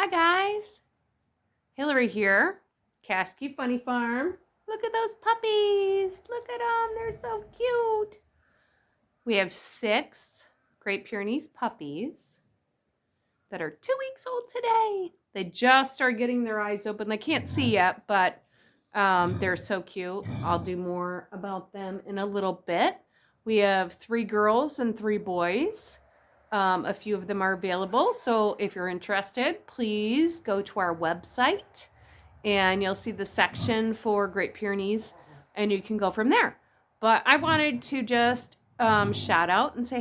Hi guys, Hillary here, Kasky Funny Farm. Look at those puppies. Look at them, they're so cute. We have 6 Great Pyrenees puppies that are 2 weeks old today. They just started getting their eyes open. They can't see yet, but they're so cute. I'll do more about them in a little bit. We have 3 girls and 3 boys. A few of them are available, so if you're interested, please go to our website and you'll see the section for Great Pyrenees and you can go from there. But I wanted to just shout out and say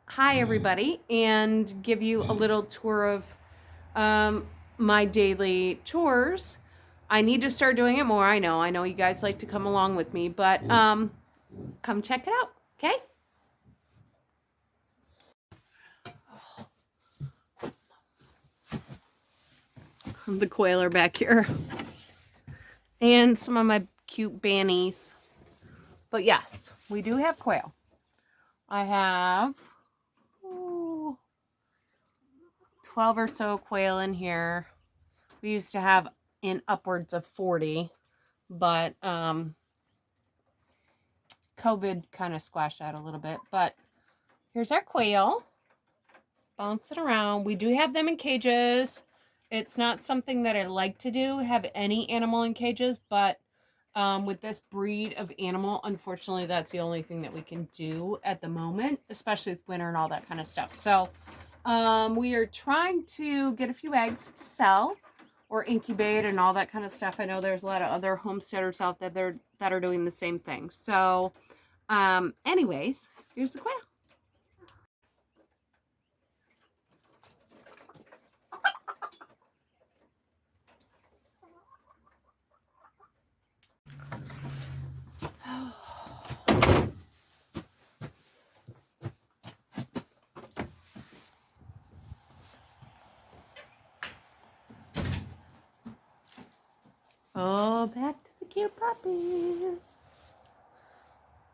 hi everybody and give you a little tour of my daily chores. I need to start doing it more. I know you guys like to come along with me, but come check it out, okay? The quail are back here and some of my cute bannies. But yes, we do have quail. I have 12 or so quail in here. We used to have in upwards of 40, but COVID kind of squashed that a little bit. But here's our quail bouncing around. We do have them in cages. It's not something that I like to do, have any animal in cages, but with this breed of animal, unfortunately, that's the only thing that we can do at the moment, especially with winter and all that kind of stuff. So we are trying to get a few eggs to sell or incubate and all that kind of stuff. I know there's a lot of other homesteaders out there that are doing the same thing. So anyways, here's the quail. Oh, back to the cute puppies.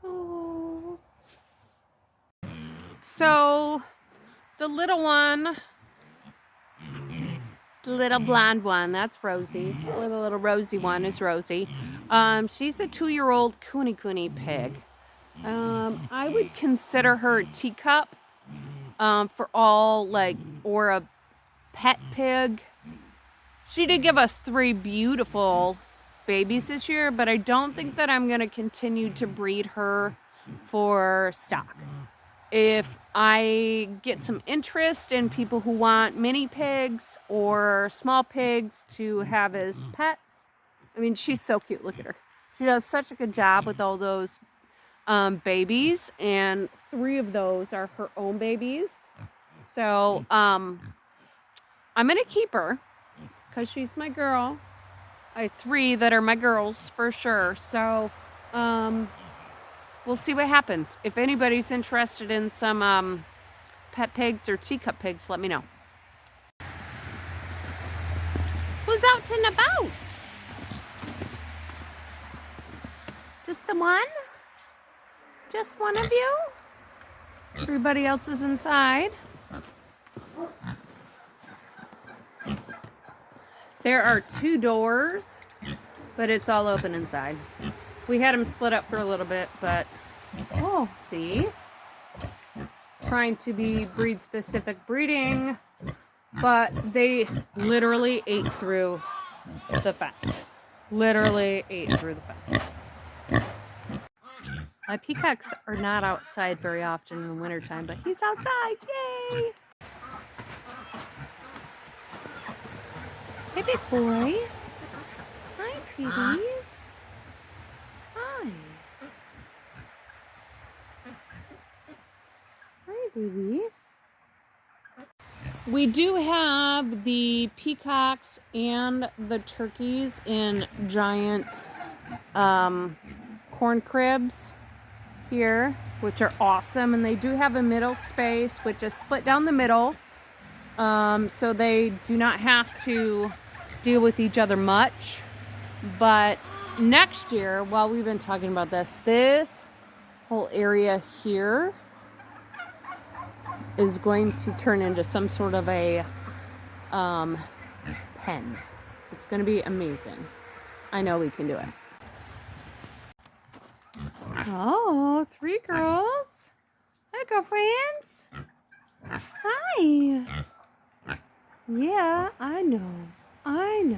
Oh. So, the little one, the little blonde one, that's Rosie. The little rosy one is Rosie. She's a 2-year-old Kuni pig. I would consider her a teacup for all, or a pet pig. She did give us 3 beautiful babies this year, but I don't think that I'm going to continue to breed her for stock. If I get some interest in people who want mini pigs or small pigs to have as pets, I mean, she's so cute. Look at her. She does such a good job with all those babies, and 3 of those are her own babies. So I'm going to keep her, because she's my girl. I have 3 that are my girls for sure. So we'll see what happens. If anybody's interested in some pet pigs or teacup pigs, let me know. Who's out and about? Just the one? Just one of you? Everybody else is inside. There are 2 doors, but it's all open inside. We had them split up for a little bit, but, oh, see? Trying to be breed-specific breeding, but they literally ate through the fence. Literally ate through the fence. My peacocks are not outside very often in the wintertime, but he's outside. Yay! Hey, big boy. Hi, pretties. Hi. Hi, baby. We do have the peacocks and the turkeys in giant corn cribs here, which are awesome. And they do have a middle space, which is split down the middle. So they do not have to deal with each other much. But next year, while we've been talking about this whole area here is going to turn into some sort of a pen. It's going to be amazing. I know we can do it. Oh, 3 girls. Hi, girlfriends. Hi. Yeah, I know. I know.